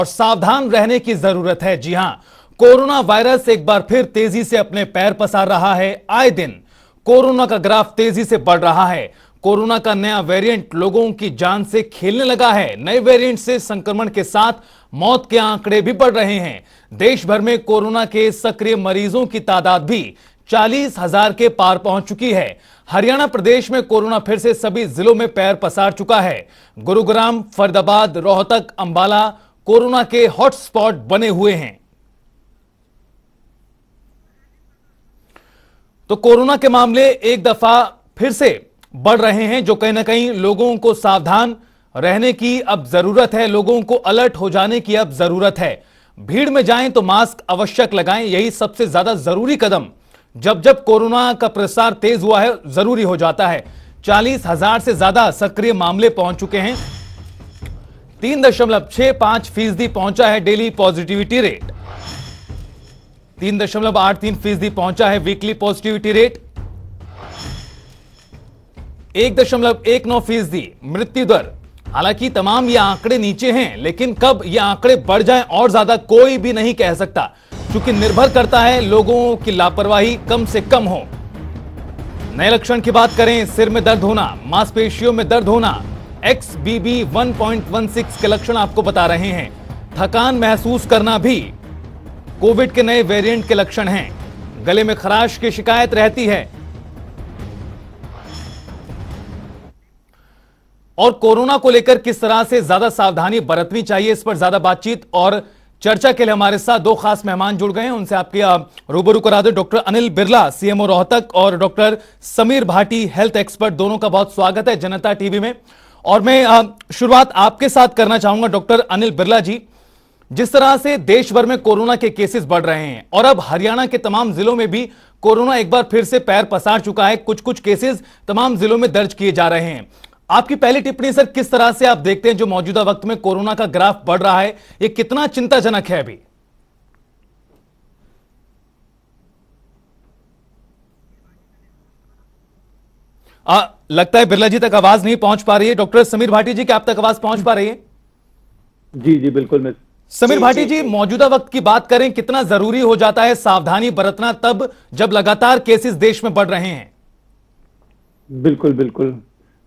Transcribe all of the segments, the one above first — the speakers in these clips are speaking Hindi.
और सावधान रहने की जरूरत है। जी हां, कोरोना वायरस एक बार फिर तेजी से अपने पैर पसार रहा है। आए दिन कोरोना का ग्राफ तेजी से बढ़ रहा है। कोरोना का नया वेरिएंट लोगों की जान से खेलने लगा है। नए वेरिएंट से संक्रमण के साथ मौत के आंकड़े भी बढ़ रहे हैं। देश भर में कोरोना के सक्रिय मरीजों की तादाद भी 40,000 के पार पहुंच चुकी है। हरियाणा प्रदेश में कोरोना फिर से सभी जिलों में पैर पसार चुका है। गुरुग्राम, फरीदाबाद, रोहतक, अंबाला कोरोना के हॉटस्पॉट बने हुए हैं। तो कोरोना के मामले एक दफा फिर से बढ़ रहे हैं, जो कहीं ना कहीं लोगों को सावधान रहने की अब जरूरत है। लोगों को अलर्ट हो जाने की अब जरूरत है। भीड़ में जाएं तो मास्क अवश्यक लगाएं, यही सबसे ज्यादा जरूरी कदम जब जब कोरोना का प्रसार तेज हुआ है जरूरी हो जाता है। 40,000 से ज्यादा सक्रिय मामले पहुंच चुके हैं। 3.65% पहुंचा है डेली पॉजिटिविटी रेट। 3.83% पहुंचा है वीकली पॉजिटिविटी रेट। 1.19% मृत्यु दर। हालांकि तमाम ये आंकड़े नीचे हैं, लेकिन कब ये आंकड़े बढ़ जाएं और ज्यादा कोई भी नहीं कह सकता, क्योंकि निर्भर करता है लोगों की लापरवाही कम से कम हो। नए लक्षण की बात करें, सिर में दर्द होना, मांसपेशियों में दर्द होना, XBB 1.16 के लक्षण आपको बता रहे हैं। थकान महसूस करना भी कोविड के नए वेरिएंट के लक्षण हैं। गले में खराश की शिकायत रहती है। और कोरोना को लेकर किस तरह से ज्यादा सावधानी बरतनी चाहिए, इस पर ज्यादा बातचीत और चर्चा के लिए हमारे साथ दो खास मेहमान जुड़ गए हैं। उनसे आपके रूबरू करा दे। डॉक्टर अनिल बिरला, CMO रोहतक, और doctor Sameer Bhati, health expert. दोनों का बहुत स्वागत है जनता टीवी में। और मैं शुरुआत आपके साथ करना चाहूंगा डॉक्टर अनिल बिरला जी। जिस तरह से देश भर में कोरोना के केसेस बढ़ रहे हैं और अब हरियाणा के तमाम जिलों में भी कोरोना एक बार फिर से पैर पसार चुका है, कुछ कुछ केसेस तमाम जिलों में दर्ज किए जा रहे हैं। आपकी पहली टिप्पणी सर, किस तरह से आप देखते हैं जो मौजूदा वक्त में कोरोना का ग्राफ बढ़ रहा है, ये कितना चिंताजनक है अभी? लगता है बिरला जी तक आवाज नहीं पहुंच पा रही है। डॉक्टर समीर भाटी जी, क्या आप तक आवाज पहुंच पा रही है? जी जी बिल्कुल। मैं समीर भाटी जी, मौजूदा वक्त की बात करें, कितना जरूरी हो जाता है सावधानी बरतना तब जब लगातार केसेस देश में बढ़ रहे हैं? बिल्कुल बिल्कुल।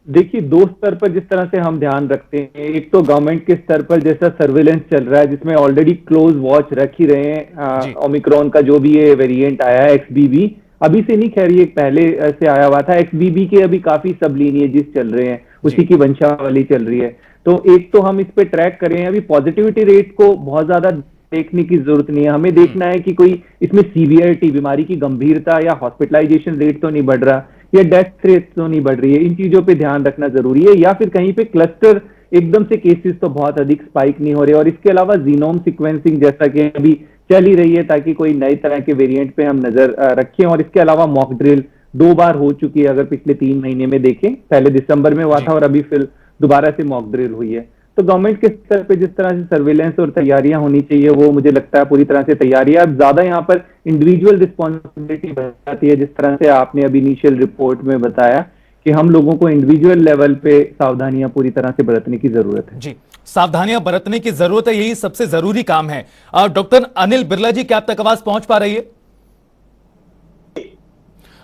देखिए, दो स्तर पर जिस तरह से हम ध्यान रखते हैं, एक तो गवर्नमेंट के स्तर पर जैसा सर्वेलेंस चल रहा है, जिसमें ऑलरेडी क्लोज वॉच रख ही रहे हैं। ओमिक्रॉन का जो भी ये वेरिएंट आया है XBB, अभी से नहीं, खैर ये पहले से आया हुआ था। XBB के अभी काफी सब लीनिएजेस चल रहे हैं, उसी की वंशावली चल रही है। तो एक तो हम इस पे ट्रैक करें। अभी पॉजिटिविटी रेट को बहुत ज्यादा देखने की जरूरत नहीं है। हमें देखना है कि कोई इसमें सीवियरिटी, बीमारी की गंभीरता या हॉस्पिटलाइजेशन रेट तो नहीं बढ़ रहा, या डेथ रेट तो नहीं बढ़ रही है। इन चीजों पे ध्यान रखना जरूरी है। या फिर कहीं पे क्लस्टर एकदम से केसेस तो बहुत अधिक स्पाइक नहीं हो रहे। और इसके अलावा जीनोम सीक्वेंसिंग जैसा कि अभी चल ही रही है, ताकि कोई नए तरह के वेरिएंट पे हम नजर रखें। और इसके अलावा मॉक ड्रिल 2 बार हो चुकी है, अगर पिछले 3 महीने में देखें। पहले दिसंबर में हुआ था और अभी फिर दोबारा से मॉक ड्रिल हुई है। तो गवर्नमेंट के स्तर पे जिस तरह से सर्वेलेंस और तैयारियां होनी चाहिए, वो मुझे लगता है पूरी तरह से तैयारी है। अब ज्यादा यहाँ पर इंडिविजुअल रिस्पॉन्सिबिलिटी बढ़ जाती है, जिस तरह से आपने अभी इनिशियल रिपोर्ट में बताया कि हम लोगों को इंडिविजुअल लेवल पे सावधानियां पूरी तरह से बरतने की जरूरत है। जी, सावधानियां बरतने की जरूरत है, यही सबसे जरूरी काम है। डॉक्टर अनिल बिरला जी, क्या आप तक आवाज पहुंच पा रही है?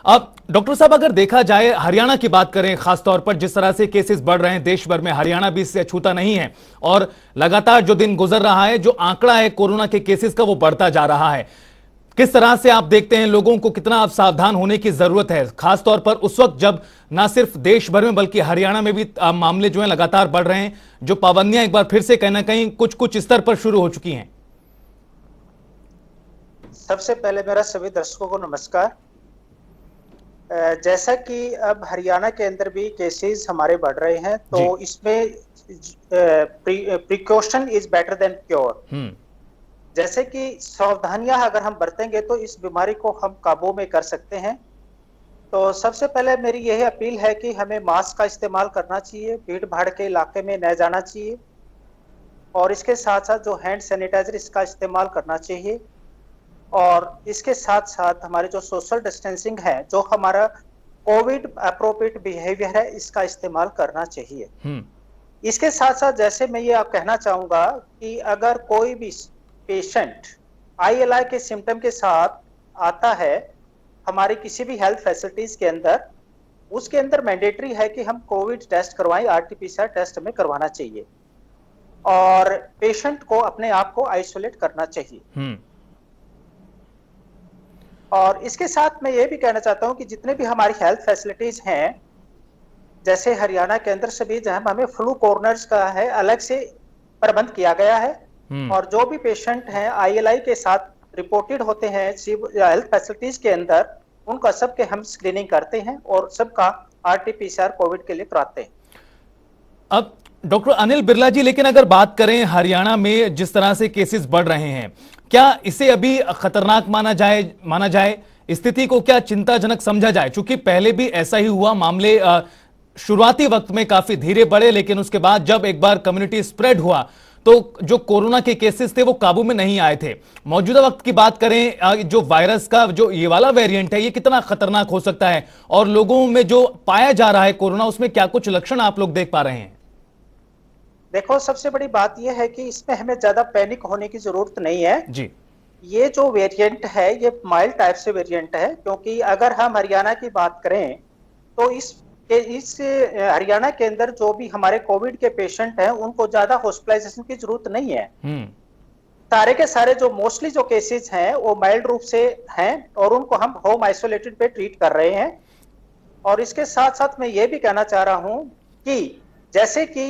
अब डॉक्टर साहब, अगर देखा जाए, हरियाणा की बात करें खासतौर पर, जिस तरह से केसेस बढ़ रहे हैं देश भर में, हरियाणा भी इससे अछूता नहीं है। और लगातार जो दिन गुजर रहा है, जो आंकड़ा है कोरोना के केसेस का, वो बढ़ता जा रहा है। किस तरह से आप देखते हैं लोगों को कितना अब सावधान होने की जरूरत है, खासतौर पर उस वक्त जब ना सिर्फ देश भर में बल्कि हरियाणा में भी मामले जो है लगातार बढ़ रहे हैं, जो पाबंदियां एक बार फिर से कहीं ना कहीं कुछ कुछ स्तर पर शुरू हो चुकी हैं? सबसे पहले मेरा सभी दर्शकों को नमस्कार। जैसा कि अब हरियाणा के अंदर भी केसेस हमारे बढ़ रहे हैं, तो इसमें precaution is better than cure. जैसे कि सावधानियां अगर हम बरतेंगे तो इस बीमारी को हम काबू में कर सकते हैं। तो सबसे पहले मेरी यही अपील है कि हमें मास्क का इस्तेमाल करना चाहिए, भीड़ भाड़ के इलाके में न जाना चाहिए, और इसके साथ साथ जो हैंड सैनिटाइजर इसका इस्तेमाल करना चाहिए। और इसके साथ साथ हमारे जो सोशल डिस्टेंसिंग है, जो हमारा कोविड अप्रोप्रिएट बिहेवियर है, इसका इस्तेमाल करना चाहिए। इसके साथ साथ जैसे मैं ये आप कहना चाहूंगा कि अगर कोई भी पेशेंट आईएलआई के सिम्टम के साथ आता है हमारी किसी भी हेल्थ फैसिलिटीज के अंदर, उसके अंदर मैंडेटरी है कि हम कोविड टेस्ट करवाएं, आरटीपीसीआर टेस्ट हमें करवाना चाहिए और पेशेंट को अपने आप को आइसोलेट करना चाहिए। और इसके साथ मैं ये भी कहना चाहता हूं कि जितने भी हमारी हेल्थ फैसिलिटीज हैं, जैसे हरियाणा के अंदर सभी जहां हमें फ्लू कॉर्नर्स का है अलग से प्रबंध किया गया है और जो भी पेशेंट हैं आईएलआई के साथ रिपोर्टेड होते हैं हेल्थ फैसिलिटीज के अंदर, उनका सबके हम स्क्रीनिंग करते हैं और सबका आरटीपीसीआर कोविड के लिए कराते हैं। अब डॉक्टर अनिल बिरला जी, लेकिन अगर बात करें हरियाणा में जिस तरह से केसेस बढ़ रहे हैं, क्या इसे अभी खतरनाक माना जाए स्थिति को क्या चिंताजनक समझा जाए? चूंकि पहले भी ऐसा ही हुआ, मामले शुरुआती वक्त में काफी धीरे बढ़े, लेकिन उसके बाद जब एक बार कम्युनिटी स्प्रेड हुआ तो जो कोरोना के केसेस थे वो काबू में नहीं आए थे। मौजूदा वक्त की बात करें, जो वायरस का जो ये वाला वेरिएंट है, ये कितना खतरनाक हो सकता है और लोगों में जो पाया जा रहा है कोरोना, उसमें क्या कुछ लक्षण आप लोग देख पा रहे हैं? देखो, सबसे बड़ी बात यह है कि इसमें हमें ज्यादा पैनिक होने की जरूरत नहीं है जी। ये जो वेरिएंट है ये माइल्ड टाइप से वेरिएंट है, क्योंकि अगर हम हरियाणा की बात करें तो इस हरियाणा के अंदर जो भी हमारे कोविड के पेशेंट हैं उनको ज्यादा हॉस्पिटलाइजेशन की जरूरत नहीं है। सारे के सारे जो मोस्टली जो केसेस हैं वो माइल्ड रूप से हैं और उनको हम होम आइसोलेटेड पे ट्रीट कर रहे हैं। और इसके साथ साथ मैं ये भी कहना चाह रहा हूं कि जैसे कि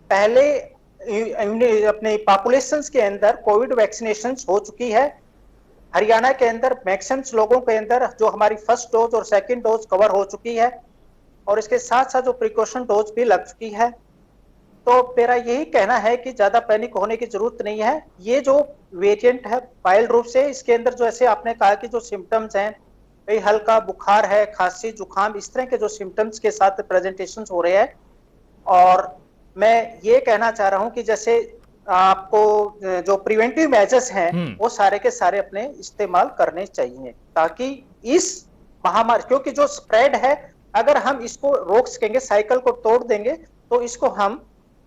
पहले अपने पॉपुलेशन के अंदर कोविड वैक्सीनेशन हो चुकी है, हरियाणा के अंदर मैक्सिमम लोगों के अंदर जो हमारी फर्स्ट डोज और सेकंड डोज कवर हो चुकी है और इसके साथ साथ जो प्रिकॉशन डोज भी लग चुकी है। तो मेरा यही कहना है कि ज्यादा पैनिक होने की जरूरत नहीं है। ये जो वेरिएंट है माइल्ड रूप से, इसके अंदर जो ऐसे आपने कहा कि जो सिम्टम्स हैं, भाई हल्का बुखार है, खांसी जुकाम, इस तरह के जो सिम्टम्स के साथ प्रेजेंटेशन हो रहे हैं। और मैं ये कहना चाह रहा हूं कि जैसे आपको जो प्रिवेंटिव मेजर्स हैं वो सारे के सारे अपने इस्तेमाल करने चाहिए ताकि इस महामारी, क्योंकि जो स्प्रेड है अगर हम इसको रोक सकेंगे, साइकिल को तोड़ देंगे तो इसको हम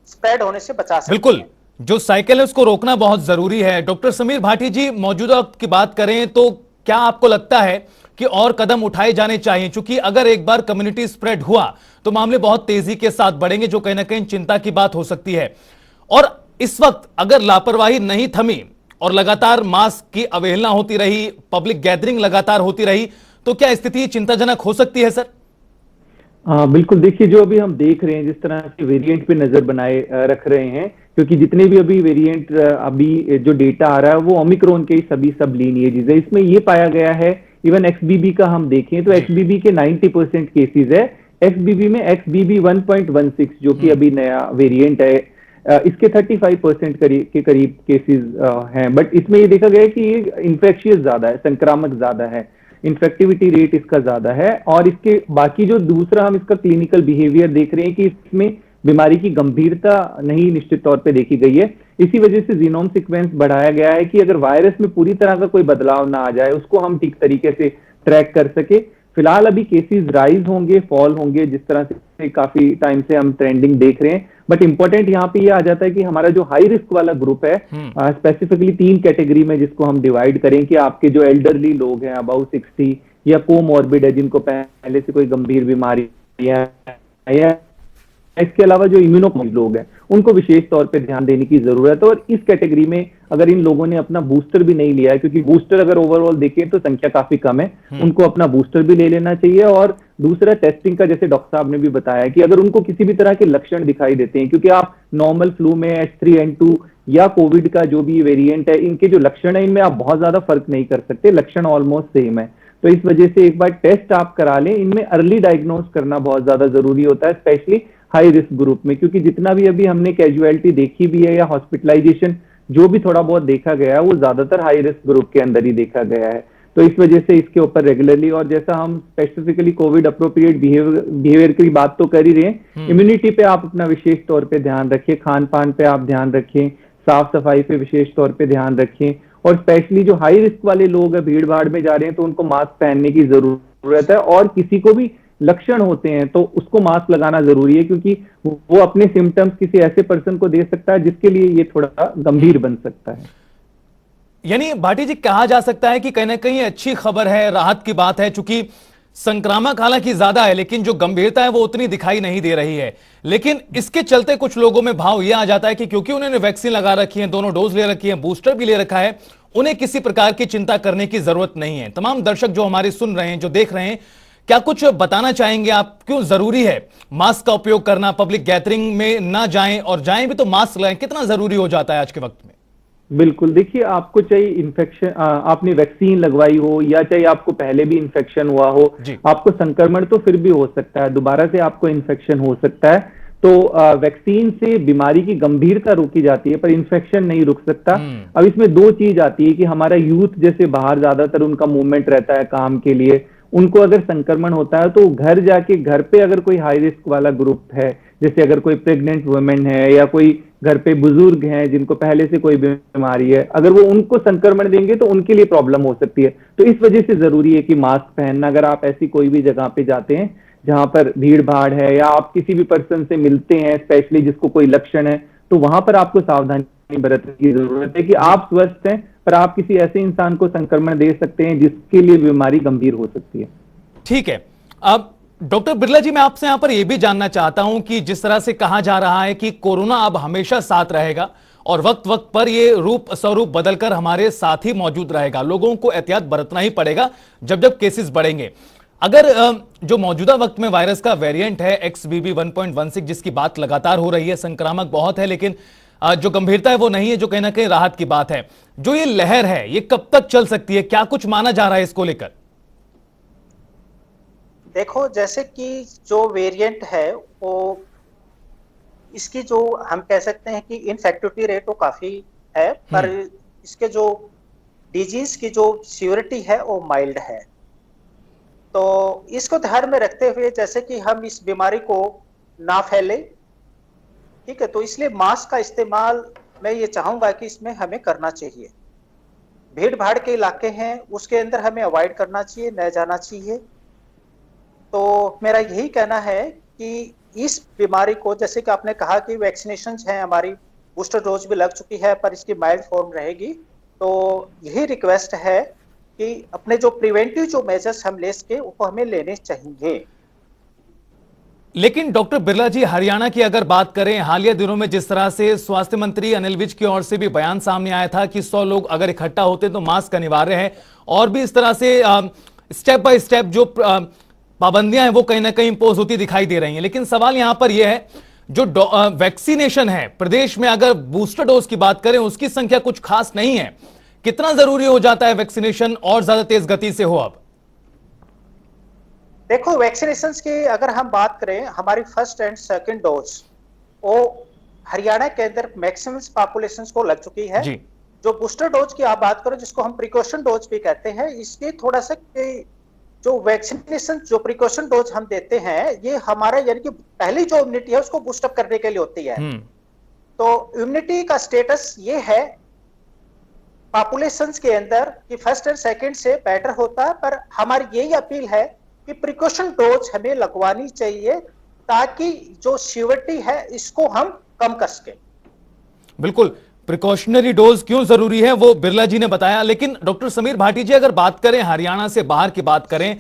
स्प्रेड होने से बचा सकते हैं। बिल्कुल, जो साइकिल है उसको रोकना बहुत जरूरी है। डॉक्टर समीर भाटी जी, मौजूदा वक्त की बात करें तो क्या आपको लगता है कि और कदम उठाए जाने चाहिए? क्योंकि अगर एक बार कम्युनिटी स्प्रेड हुआ तो मामले बहुत तेजी के साथ बढ़ेंगे, जो कहीं ना कहीं चिंता की बात हो सकती है। और इस वक्त अगर लापरवाही नहीं थमी और लगातार मास्क की अवहेलना होती रही, पब्लिक गैदरिंग लगातार होती रही, तो क्या स्थिति चिंताजनक हो सकती है सर? बिल्कुल। देखिए, जो अभी हम देख रहे हैं, जिस तरह से वेरिएंट पे नजर बनाए रख रहे हैं, क्योंकि जितने भी अभी वेरिएंट अभी जो डेटा आ रहा है वो ओमिक्रॉन के सभी सब लीनिएजेस है। इसमें ये पाया गया है, इवन एक्सबीबी का हम देखें तो एक्सबीबी के 90% केसेस है। एक्सबीबी में एक्सबीबी 1.16 जो कि अभी नया वेरिएंट है, इसके 35% के करीब केसेस हैं। बट इसमें ये देखा गया है कि ये इन्फेक्शियस ज्यादा है, संक्रामक ज्यादा है, इन्फेक्टिविटी रेट इसका ज्यादा है। और इसके बाकी जो दूसरा हम इसका क्लिनिकल बिहेवियर देख रहे हैं कि इसमें बीमारी की गंभीरता नहीं निश्चित तौर पे देखी गई है। इसी वजह से जीनोम सीक्वेंस बढ़ाया गया है कि अगर वायरस में पूरी तरह का कोई बदलाव ना आ जाए, उसको हम ठीक तरीके से ट्रैक कर सके। फिलहाल अभी केसेस राइज होंगे, फॉल होंगे, जिस तरह से काफी टाइम से हम ट्रेंडिंग देख रहे हैं। बट इंपॉर्टेंट यहाँ पे ये आ जाता है कि हमारा जो हाई रिस्क वाला ग्रुप है, स्पेसिफिकली 3 कैटेगरी में जिसको हम डिवाइड करें कि आपके जो एल्डरली लोग हैं अबाउ 60 या कोमॉर्बिड है, जिनको पहले से कोई गंभीर बीमारी है, इसके अलावा जो इम्यूनोकॉम्प्रोमाइज्ड लोग हैं उनको विशेष तौर पे ध्यान देने की जरूरत है। और इस कैटेगरी में अगर इन लोगों ने अपना बूस्टर भी नहीं लिया है, क्योंकि बूस्टर अगर ओवरऑल देखें तो संख्या काफी कम है, उनको अपना बूस्टर भी ले लेना चाहिए। और दूसरा टेस्टिंग का, जैसे डॉक्टर साहब ने भी बताया कि अगर उनको किसी भी तरह के लक्षण दिखाई देते हैं, क्योंकि आप नॉर्मल फ्लू में H3N2 या कोविड का जो भी वेरिएंट है, इनके जो लक्षण है इनमें आप बहुत ज्यादा फर्क नहीं कर सकते, लक्षण ऑलमोस्ट सेम है। तो इस वजह से एक बार टेस्ट आप करा लें। इनमें अर्ली डायग्नोज करना बहुत ज्यादा जरूरी होता है, स्पेशली हाई रिस्क ग्रुप में, क्योंकि जितना भी अभी हमने कैजुअलिटी देखी भी है या हॉस्पिटलाइजेशन जो भी थोड़ा बहुत देखा गया है वो ज्यादातर हाई रिस्क ग्रुप के अंदर ही देखा गया है। तो इस वजह से इसके ऊपर रेगुलरली, और जैसा हम स्पेसिफिकली कोविड अप्रोप्रिएट बिहेवियर की बात तो कर ही रहे हैं, इम्यूनिटी पे आप अपना विशेष तौर पे ध्यान रखें, खान पान पे आप ध्यान रखें, साफ सफाई पे विशेष तौर पे ध्यान रखें। और स्पेशली जो हाई रिस्क वाले लोग हैं, भीड़ भाड़ में जा रहे हैं, तो उनको मास्क पहनने की जरूरत है। और किसी को भी लक्षण होते हैं तो उसको मास्क लगाना जरूरी है, क्योंकि वो अपने सिम्टम्स किसी ऐसे पर्सन को दे सकता है जिसके लिए ये थोड़ा गंभीर बन सकता है। यानी भाटी जी कहा जा सकता है कि कहीं ना कहीं अच्छी खबर है, राहत की बात है, चूंकि संक्रामक हालांकि ज्यादा है लेकिन जो गंभीरता है वो उतनी दिखाई नहीं दे रही है। लेकिन इसके चलते कुछ लोगों में भाव यह आ जाता है कि क्योंकि उन्होंने वैक्सीन लगा रखी है, दोनों डोज ले रखी है, बूस्टर भी ले रखा है, उन्हें किसी प्रकार की चिंता करने की जरूरत नहीं है। तमाम दर्शक जो हमारे सुन रहे हैं, जो देख रहे हैं, क्या कुछ बताना चाहेंगे आप, क्यों जरूरी है मास्क का उपयोग करना, पब्लिक गैदरिंग में ना जाएं और जाएं भी तो मास्क लगाएं, कितना जरूरी हो जाता है आज के वक्त में? बिल्कुल, देखिए आपको चाहे इन्फेक्शन, आपने वैक्सीन लगवाई हो या चाहे आपको पहले भी इन्फेक्शन हुआ हो, आपको संक्रमण तो फिर भी हो सकता है, दोबारा से आपको इन्फेक्शन हो सकता है। तो वैक्सीन से बीमारी की गंभीरता रोकी जाती है पर इन्फेक्शन नहीं रुक सकता। अब इसमें दो चीज आती है कि हमारा यूथ जैसे बाहर ज्यादातर उनका मूवमेंट रहता है काम के लिए, उनको अगर संक्रमण होता है तो घर जाके, घर पे अगर कोई हाई रिस्क वाला ग्रुप है, जैसे अगर कोई प्रेग्नेंट वुमेन है या कोई घर पे बुजुर्ग हैं जिनको पहले से कोई बीमारी है, अगर वो उनको संक्रमण देंगे तो उनके लिए प्रॉब्लम हो सकती है। तो इस वजह से जरूरी है कि मास्क पहनना, अगर आप ऐसी कोई भी जगह पे जाते हैं जहां पर भीड़ भाड़ है या आप किसी भी पर्सन से मिलते हैं स्पेशली जिसको कोई लक्षण है, तो वहां पर आपको सावधानी बरतने की जरूरत है कि आप स्वस्थ हैं पर आप किसी ऐसे इंसान को संक्रमण दे सकते हैं जिसके लिए बीमारी गंभीर हो सकती है। ठीक है। अब डॉक्टर बिरला जी, मैं आपसे यहां पर यह भी जानना चाहता हूं कि जिस तरह से कहा जा रहा है कि कोरोना अब हमेशा साथ रहेगा और वक्त वक्त पर यह रूप स्वरूप बदलकर हमारे साथ ही मौजूद रहेगा, लोगों को एहतियात बरतना ही पड़ेगा जब जब केसेस बढ़ेंगे। अगर जो मौजूदा वक्त में वायरस का वेरिएंट है XBB 1.16 जिसकी बात लगातार हो रही है, संक्रामक बहुत है लेकिन जो गंभीरता है वो नहीं है, जो कहीं ना कहीं राहत की बात है, जो ये लहर है ये कब तक चल सकती है, क्या कुछ माना जा रहा है इसको लेकर? देखो, जैसे कि जो वेरिएंट है वो, इसकी जो हम कह सकते हैं कि इन्फेक्टिविटी रेट वो काफी है, पर इसके जो डिजीज की जो सीवियरिटी है वो माइल्ड है। तो इसको ध्यान में रखते हुए जैसे कि हम इस बीमारी को ना फैले, ठीक है, तो इसलिए मास्क का इस्तेमाल मैं ये चाहूंगा कि इसमें हमें करना चाहिए। भीड़ भाड़ के इलाके हैं उसके अंदर हमें अवॉइड करना चाहिए, न जाना चाहिए। तो मेरा यही कहना है कि इस बीमारी को, जैसे कि आपने कहा कि वैक्सीनेशन हैं, हमारी बूस्टर डोज भी लग चुकी है पर इसकी माइल्ड फॉर्म रहेगी, तो यही रिक्वेस्ट है कि अपने जो प्रिवेंटिव जो मेजर्स हम ले सके वो हमें लेने चाहिए। लेकिन डॉक्टर बिरला जी, हरियाणा की अगर बात करें, हालिया दिनों में जिस तरह से स्वास्थ्य मंत्री अनिल विज की ओर से भी बयान सामने आया था कि 100 लोग अगर इकट्ठा होते तो मास्क अनिवार्य है, और भी इस तरह से स्टेप बाय स्टेप जो पाबंदियां हैं वो कहीं ना कहीं इंपोज होती दिखाई दे रही हैं। लेकिन सवाल यहां पर यह है, जो वैक्सीनेशन है प्रदेश में, अगर बूस्टर डोज की बात करें उसकी संख्या कुछ खास नहीं है, कितना जरूरी हो जाता है वैक्सीनेशन और ज्यादा तेज गति से हो? अब देखो, वैक्सीनेशन की अगर हम बात करें, हमारी फर्स्ट एंड सेकंड डोज वो हरियाणा के अंदर मैक्सिमम पॉपुलेशन को लग चुकी है जी। जो बूस्टर डोज की आप बात करो, जिसको हम प्रिकॉशन डोज भी कहते हैं, इसकी थोड़ा सा जो वैक्सीनेशन, जो प्रिकॉशन डोज हम देते हैं, ये हमारा यानी कि पहली जो इम्यूनिटी है उसको बूस्टअप करने के लिए होती है। तो इम्यूनिटी का स्टेटस ये है पॉपुलेशंस के अंदर कि फर्स्ट एंड सेकंड से बेटर होता है, पर हमारी यही अपील है कि प्रिकॉशन डोज हमें लगवानी चाहिए ताकि जो सीवियरिटी है इसको हम कम कर सके। बिल्कुल, प्रिकॉशनरी डोज क्यों जरूरी है वो बिरला जी ने बताया। लेकिन डॉक्टर समीर भाटी जी, अगर बात करें हरियाणा से बाहर की बात करें,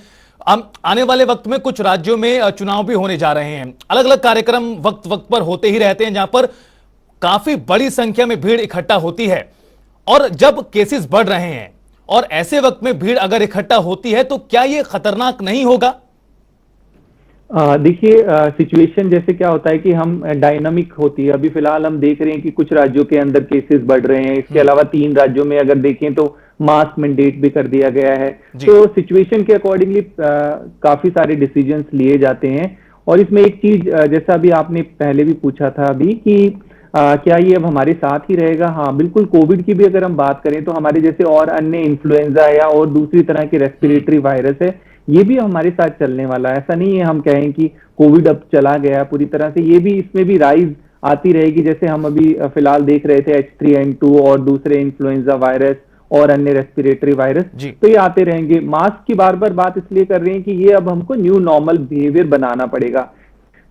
आने वाले वक्त में कुछ राज्यों में चुनाव भी होने जा रहे हैं, अलग अलग कार्यक्रम वक्त वक्त पर होते ही रहते हैं जहां पर काफी बड़ी संख्या में भीड़ इकट्ठा होती है, और जब केसेस बढ़ रहे हैं और ऐसे वक्त में भीड़ अगर इकट्ठा होती है तो क्या यह खतरनाक नहीं होगा? देखिए, सिचुएशन जैसे क्या होता है कि हम डायनामिक होती है। अभी फिलहाल हम देख रहे हैं कि कुछ राज्यों के अंदर केसेस बढ़ रहे हैं, इसके अलावा 3 राज्यों में अगर देखें तो मास्क मैंडेट भी कर दिया गया है। तो सिचुएशन के अकॉर्डिंगली काफी सारे डिसीजंस लिए जाते हैं। और इसमें एक चीज, जैसा अभी आपने पहले भी पूछा था अभी कि क्या ये अब हमारे साथ ही रहेगा? हाँ बिल्कुल। कोविड की भी अगर हम बात करें तो हमारे जैसे और अन्य इन्फ्लुएंजा या और दूसरी तरह के रेस्पिरेटरी वायरस है, ये भी हमारे साथ चलने वाला है। ऐसा नहीं है हम कहें कि कोविड अब चला गया पूरी तरह से, ये भी, इसमें भी राइज आती रहेगी। जैसे हम अभी फिलहाल देख रहे थे H3N2 और दूसरे इन्फ्लुएंजा वायरस और अन्य रेस्पिरेटरी वायरस, तो ये आते रहेंगे। मास्क की बार बार बात इसलिए कर रहे हैं कि ये अब हमको न्यू नॉर्मल बिहेवियर बनाना पड़ेगा।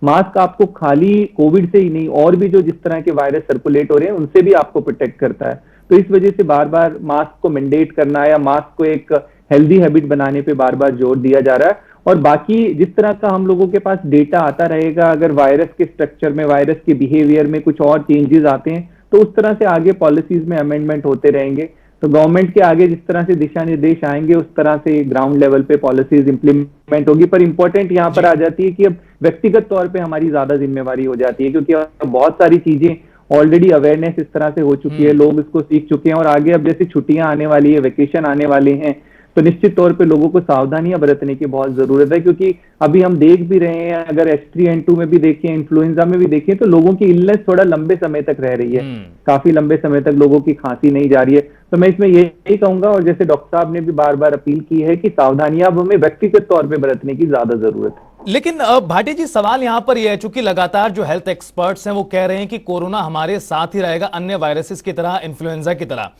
मास्क आपको खाली कोविड से ही नहीं, और भी जो जिस तरह के वायरस सर्कुलेट हो रहे हैं उनसे भी आपको प्रोटेक्ट करता है। तो इस वजह से बार बार मास्क को मैंडेट करना या मास्क को एक हेल्दी हैबिट बनाने पे बार बार जोर दिया जा रहा है। और बाकी जिस तरह का हम लोगों के पास डेटा आता रहेगा, अगर वायरस के स्ट्रक्चर में, वायरस के बिहेवियर में कुछ और चेंजेस आते हैं तो उस तरह से आगे पॉलिसीज में अमेंडमेंट होते रहेंगे। तो गवर्नमेंट के आगे जिस तरह से दिशा निर्देश आएंगे उस तरह से ग्राउंड लेवल पे पॉलिसीज इंप्लीमेंट होगी। पर इंपॉर्टेंट यहाँ पर आ जाती है कि अब व्यक्तिगत तौर पे हमारी ज्यादा जिम्मेवारी हो जाती है, क्योंकि अब बहुत सारी चीजें ऑलरेडी अवेयरनेस इस तरह से हो चुकी है, लोग इसको सीख चुके हैं, और आगे अब जैसे छुट्टियां आने वाली है, वेकेशन आने वाले हैं, तो निश्चित तौर पे लोगों को सावधानियां बरतने की बहुत जरूरत है। क्योंकि अभी हम देख भी रहे हैं, अगर H3N2 में भी देखें, इन्फ्लुएंजा में भी देखें, तो लोगों की इलनेस थोड़ा लंबे समय तक रह रही है, काफी लंबे समय तक लोगों की खांसी नहीं जा रही है। तो मैं इसमें यही कहूंगा, और जैसे डॉक्टर साहब ने भी बार बार अपील की है, कि सावधानियां अब हमें व्यक्तिगत तौर पर बरतने की ज्यादा जरूरत है। लेकिन भाटी जी, सवाल यहां पर यह है, चूंकि लगातार जो हेल्थ एक्सपर्ट्स हैं वो कह रहे हैं कि कोरोना हमारे साथ ही रहेगा, अन्य वायरसेस की तरह, इन्फ्लुएंजा की तरह,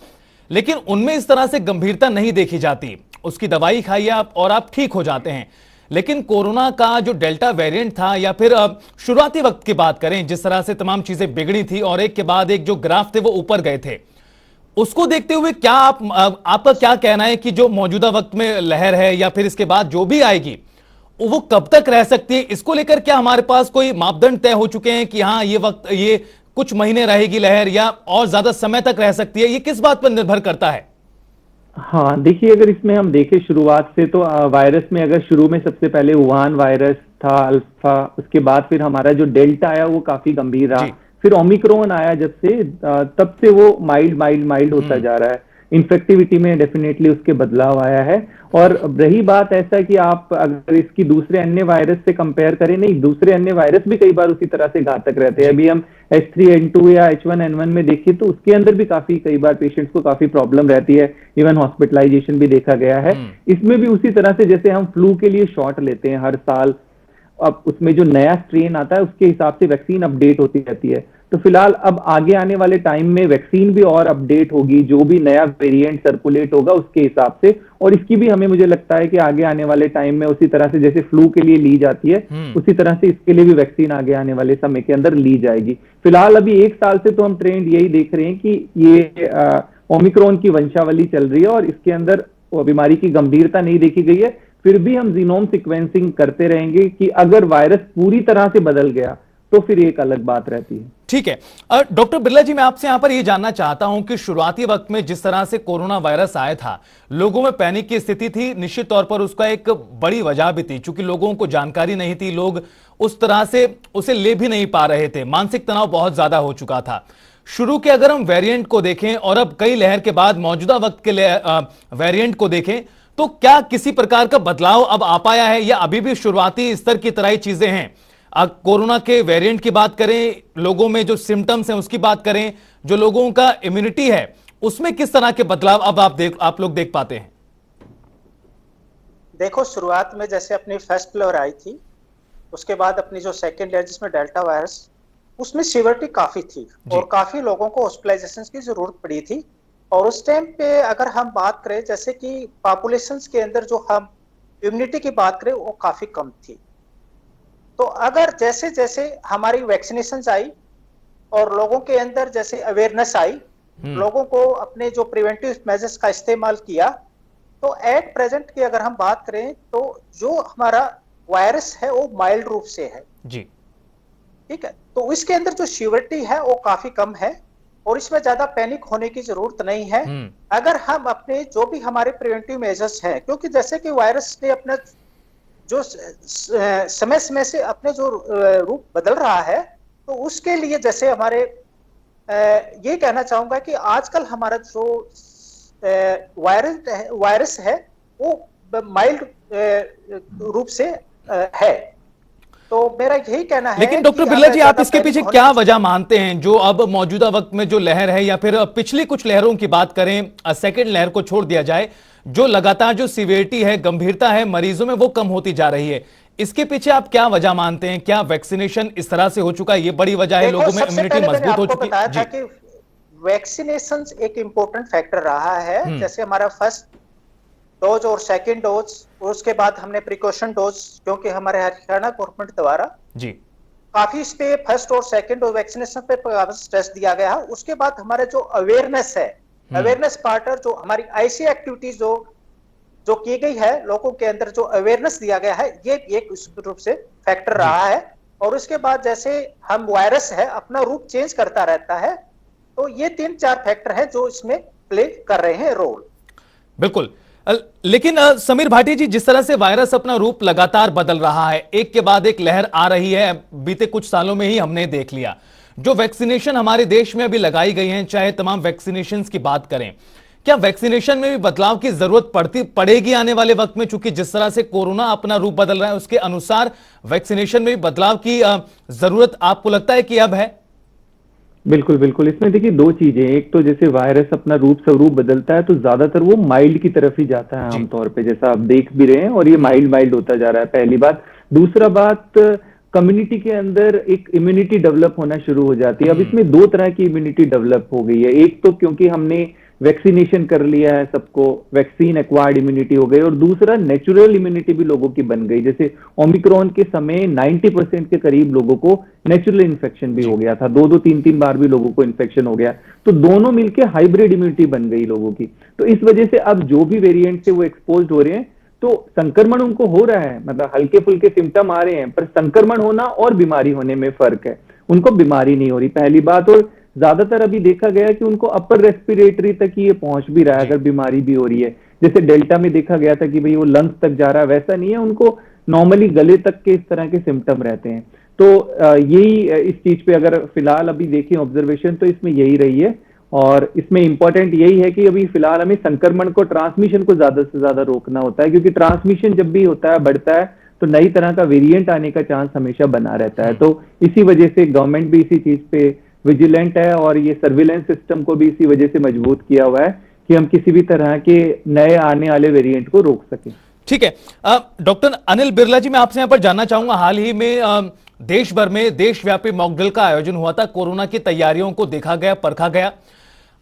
लेकिन उनमें इस तरह से गंभीरता नहीं देखी जाती। उसकी दवाई खाइए आप और आप ठीक हो जाते हैं। लेकिन कोरोना का जो डेल्टा वेरिएंट था, या फिर शुरुआती वक्त की बात करें, जिस तरह से तमाम चीजें बिगड़ी थी और एक के बाद एक जो ग्राफ थे वो ऊपर गए थे, उसको देखते हुए क्या आपका क्या कहना है कि जो मौजूदा वक्त में लहर है या फिर इसके बाद जो भी आएगी वो कब तक रह सकती है? इसको लेकर क्या हमारे पास कोई मापदंड तय हो चुके हैं कि हाँ, ये वक्त, ये कुछ महीने रहेगी लहर या और ज्यादा समय तक रह सकती है? ये किस बात पर निर्भर करता है? हाँ, देखिए, अगर इसमें हम देखें शुरुआत से, तो वायरस में अगर शुरू में सबसे पहले वुहान वायरस था, अल्फा, उसके बाद फिर हमारा जो डेल्टा आया वो काफी गंभीर रहा, फिर ओमिक्रॉन आया जब से, तब से वो माइल्ड होता जा रहा है। इन्फेक्टिविटी में डेफिनेटली उसके बदलाव आया है। और रही बात ऐसा कि आप अगर इसकी दूसरे अन्य वायरस से कंपेयर करें, नहीं, दूसरे अन्य वायरस भी कई बार उसी तरह से घातक रहते हैं। अभी हम H3N2 या H1N1 में देखें तो उसके अंदर भी काफी, कई बार पेशेंट्स को काफी प्रॉब्लम रहती है, इवन हॉस्पिटलाइजेशन भी देखा गया है। इसमें भी उसी तरह से जैसे हम फ्लू के लिए शॉट लेते हैं हर साल, अब उसमें जो नया स्ट्रेन आता है उसके हिसाब से वैक्सीन अपडेट होती रहती है। तो फिलहाल अब आगे आने वाले टाइम में वैक्सीन भी और अपडेट होगी, जो भी नया वेरिएंट सर्कुलेट होगा उसके हिसाब से, और इसकी भी हमें, मुझे लगता है कि आगे आने वाले टाइम में उसी तरह से जैसे फ्लू के लिए ली जाती है, उसी तरह से इसके लिए भी वैक्सीन आगे आने वाले समय के अंदर ली जाएगी। फिलहाल अभी एक साल से तो हम ट्रेंड यही देख रहे हैं कि ये ओमिक्रॉन की वंशावली चल रही है और इसके अंदर बीमारी की गंभीरता नहीं देखी गई है। फिर भी हम जीनोम सीक्वेंसिंग करते रहेंगे कि अगर वायरस पूरी तरह से बदल गया तो फिर एक अलग बात रहती है। ठीक है। डॉक्टर बिरला जी, मैं आपसे यहां पर यह जानना चाहता हूं कि शुरुआती वक्त में जिस तरह से कोरोना वायरस आया था, लोगों में पैनिक की स्थिति थी, निश्चित तौर पर उसका एक बड़ी वजह भी थी, क्योंकि लोगों को जानकारी नहीं थी, लोग उस तरह से उसे ले भी नहीं पा रहे थे, मानसिक तनाव बहुत ज्यादा हो चुका था। शुरू के अगर हम वेरिएंट को देखें और अब कई लहर के बाद मौजूदा वक्त के वेरिएंट को देखें, तो क्या किसी प्रकार का बदलाव अब आ पाया है या अभी भी शुरुआती स्तर की तरह ही चीजें हैं? कोरोना के वेरिएंट की बात करें, लोगों में जो सिम्टम्स हैं उसकी बात करें, जो लोगों का इम्यूनिटी है उसमें किस तरह के बदलाव अब आप लोग देख पाते हैं? देखो, शुरुआत में जैसे अपनी फर्स्ट फ्लोर आई थी, उसके बाद अपनी जो सेकेंड लेयर जिसमें डेल्टा वायरस, उसमें सीवियरिटी काफी थी और काफी लोगों को हॉस्पिटलाइजेशन की जरूरत पड़ी थी। और उस टाइम पे अगर हम बात करें, जैसे कि पॉपुलेशंस के अंदर जो हम इम्यूनिटी की बात करें वो काफी कम थी। तो अगर जैसे जैसे हमारी वैक्सीनेशन आई और लोगों के अंदर जैसे अवेयरनेस आई, लोगों को अपने जो प्रिवेंटिव मेजर्स का इस्तेमाल किया, तो एट प्रेजेंट की अगर हम बात करें तो जो हमारा वायरस है वो माइल्ड रूप से है जी। ठीक है, तो इसके अंदर जो सीवियरिटी है वो काफी कम है और इसमें ज्यादा पैनिक होने की जरूरत नहीं है। अगर हम अपने जो भी हमारे प्रिवेंटिव मेजर्स हैं, क्योंकि जैसे कि वायरस ने अपना जो समय समय से अपने जो रूप बदल रहा है, तो उसके लिए जैसे हमारे ये कहना चाहूंगा कि आजकल हमारा जो वायरस है वो माइल्ड रूप से है। तो मेरा यही कहना है। लेकिन डॉक्टर बिरला जी, आप इसके पीछे क्या वजह मानते हैं, जो अब मौजूदा वक्त में जो लहर है या फिर पिछली कुछ लहरों की बात करें, सेकेंड लहर को छोड़ दिया जाए, जो लगातार जो सीवियरिटी है, गंभीरता है मरीजों में, वो कम होती जा रही है, इसके पीछे आप क्या वजह मानते हैं? क्या वैक्सीनेशन इस तरह से हो चुका है, ये बड़ी वजह है, लोगों में इम्यूनिटी मजबूत हो चुकी है? वैक्सीनेशन एक इम्पोर्टेंट फैक्टर रहा है। जैसे हमारा फर्स्ट डोज और सेकेंड डोज, उसके बाद हमने प्रिकॉशन डोज, क्योंकि हमारे हरियाणा गवर्नमेंट द्वारा जी काफी इस पे फर्स्ट और सेकेंड डोज वैक्सीनेशन पे स्ट्रेस दिया गया है। उसके बाद हमारे जो अवेयरनेस है, अवेयरनेस पार्ट जो हमारी ऐसी एक्टिविटीज जो की गई है, लोगों के अंदर जो अवेयरनेस दिया गया है, ये एक रूप से फैक्टर रहा है। और उसके बाद जैसे हम वायरस है अपना रूप चेंज करता रहता है, तो ये 3-4 फैक्टर है जो इसमें प्ले कर रहे हैं रोल। बिल्कुल। लेकिन समीर भाटी जी, जिस तरह से वायरस अपना रूप लगातार बदल रहा है, एक के बाद एक लहर आ रही है, बीते कुछ सालों में ही हमने देख लिया। जो वैक्सीनेशन हमारे देश में अभी लगाई गई है, चाहे तमाम वैक्सीनेशन की बात करें, क्या वैक्सीनेशन में भी बदलाव की जरूरत पड़ेगी आने वाले वक्त में? चूंकि जिस तरह से कोरोना अपना रूप बदल रहा है, उसके अनुसार वैक्सीनेशन में भी बदलाव की जरूरत आपको लगता है कि अब है? बिल्कुल बिल्कुल। इसमें देखिए दो चीजें, एक तो जैसे वायरस अपना रूप स्वरूप बदलता है तो ज्यादातर वो माइल्ड की तरफ ही जाता है आमतौर पे, जैसा आप देख भी रहे हैं, और ये माइल्ड होता जा रहा है, पहली बात। दूसरा बात, कम्युनिटी के अंदर एक इम्यूनिटी डेवलप होना शुरू हो जाती है। अब इसमें दो तरह की इम्यूनिटी डेवलप हो गई है। एक तो क्योंकि हमने वैक्सीनेशन कर लिया है, सबको वैक्सीन एक्वायर्ड इम्यूनिटी हो गई, और दूसरा नेचुरल इम्यूनिटी भी लोगों की बन गई। जैसे ओमिक्रॉन के समय 90% के करीब लोगों को नेचुरल इन्फेक्शन भी हो गया था, 2-3 बार भी लोगों को इन्फेक्शन हो गया, तो दोनों मिलकर हाइब्रिड इम्यूनिटी बन गई लोगों की। तो इस वजह से अब जो भी वेरिएंट से वो एक्सपोज हो रहे हैं, तो संक्रमण उनको हो रहा है, मतलब हल्के फुल्के सिम्टम आ रहे हैं, पर संक्रमण होना और बीमारी होने में फर्क है। उनको बीमारी नहीं हो रही, पहली बात। और ज्यादातर अभी देखा गया कि उनको अपर रेस्पिरेटरी तक ही ये पहुंच भी रहा है, अगर बीमारी भी हो रही है। जैसे डेल्टा में देखा गया था कि भाई वो लंग्स तक जा रहा है, वैसा नहीं है, उनको नॉर्मली गले तक के इस तरह के सिम्टम रहते हैं। तो यही इस चीज पे अगर फिलहाल अभी देखें ऑब्जर्वेशन, तो इसमें यही रही है। और इसमें इंपॉर्टेंट यही है कि अभी फिलहाल हमें संक्रमण को, ट्रांसमिशन को ज्यादा से ज्यादा रोकना होता है, क्योंकि ट्रांसमिशन जब भी होता है, बढ़ता है, तो नई तरह का वेरिएंट आने का चांस हमेशा बना रहता है। तो इसी वजह से गवर्नमेंट भी इसी चीज पे विजिलेंट है, और ये सर्विलेंस सिस्टम को भी इसी वजह से मजबूत किया हुआ है कि हम किसी भी तरह के नए आने वाले वेरिएंट को रोक सकें। ठीक है। डॉक्टर अनिल बिरला जी, मैं आपसे यहां पर जानना चाहूंगा, हाल ही में देश भर में देशव्यापी मॉकड्रिल का आयोजन हुआ था। कोरोना की तैयारियों को देखा गया, परखा गया।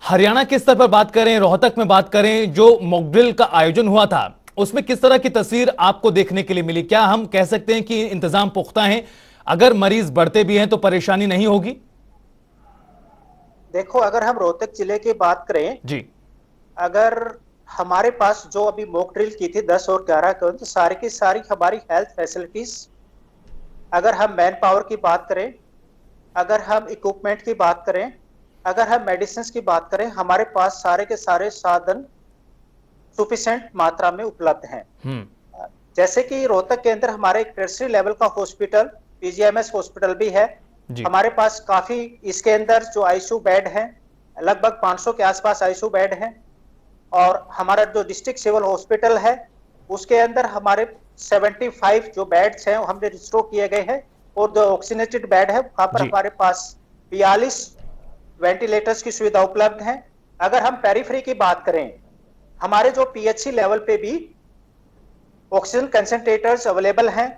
हरियाणा के स्तर पर बात करें, रोहतक में बात करें, जो मॉकड्रिल का आयोजन हुआ था, उसमें किस तरह की तस्वीर आपको देखने के लिए मिली? क्या हम कह सकते हैं कि इंतजाम पुख्ता है, अगर मरीज बढ़ते भी हैं तो परेशानी नहीं होगी? देखो, अगर हम रोहतक जिले की बात करें जी, अगर हमारे पास जो अभी मॉक ड्रिल की थी 10 और 11 को, तो सारी की सारी हमारी हेल्थ फैसिलिटीज, अगर हम मैन पावर की बात करें, अगर हम इक्विपमेंट की बात करें, अगर हम मेडिसिन की बात करें, हमारे पास सारे के सारे साधन सुफिशिएंट मात्रा में उपलब्ध हैं। जैसे कि रोहतक के अंदर हमारे एक टर्सरी लेवल का हॉस्पिटल, पीजीएमएस हॉस्पिटल भी है। हमारे पास काफी इसके अंदर जो आईसीयू बेड हैं, लगभग 500 के आसपास आईसीयू बेड हैं। और हमारा जो डिस्ट्रिक्ट सिविल हॉस्पिटल है, उसके अंदर हमारे 75 जो बेड्स हैं हमने रिस्टोर किए गए हैं, और जो ऑक्सीजनेटेड बेड है वहां पर हमारे पास 42 वेंटिलेटर्स की सुविधा उपलब्ध है। अगर हम पेरिफेरी की बात करें, हमारे जो पीएचसी लेवल पे भी ऑक्सीजन कंसंट्रेटर्स अवेलेबल हैं,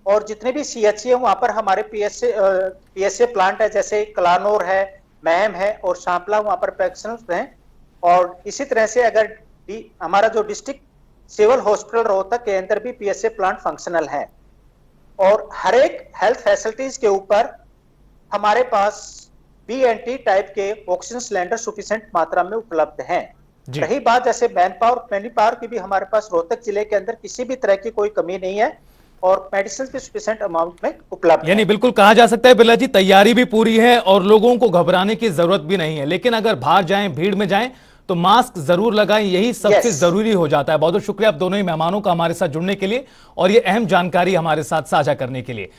और जितने भी सीएचसी है वहां पर हमारे पीएसए प्लांट है, जैसे कलानौर है, महम है और शांपला, वहां पर पैक्शंस हैं। और इसी तरह से अगर हमारा जो डिस्ट्रिक्ट सिविल हॉस्पिटल रोहतक के अंदर भी पीएसए प्लांट फंक्शनल है, और हर एक हेल्थ फैसिलिटीज के ऊपर हमारे पास बीएनटी टाइप के ऑक्सीजन सिलेंडर सुफिशिएंट मात्रा में उपलब्ध हैं। रही बात जैसे मैन पावर की भी हमारे पास रोहतक जिले के अंदर किसी भी तरह की कोई कमी नहीं है, और मेडिसिन भी सफिशिएंट अमाउंट में उपलब्ध यानी बिल्कुल कहा जा सकता है बिरला जी, तैयारी भी पूरी है और लोगों को घबराने की जरूरत भी नहीं है। लेकिन अगर बाहर जाएं, भीड़ में जाएं, तो मास्क जरूर लगाएं, यही सबसे जरूरी हो जाता है। बहुत बहुत शुक्रिया आप दोनों ही मेहमानों का हमारे साथ जुड़ने के लिए और ये अहम जानकारी हमारे साथ साझा करने के लिए।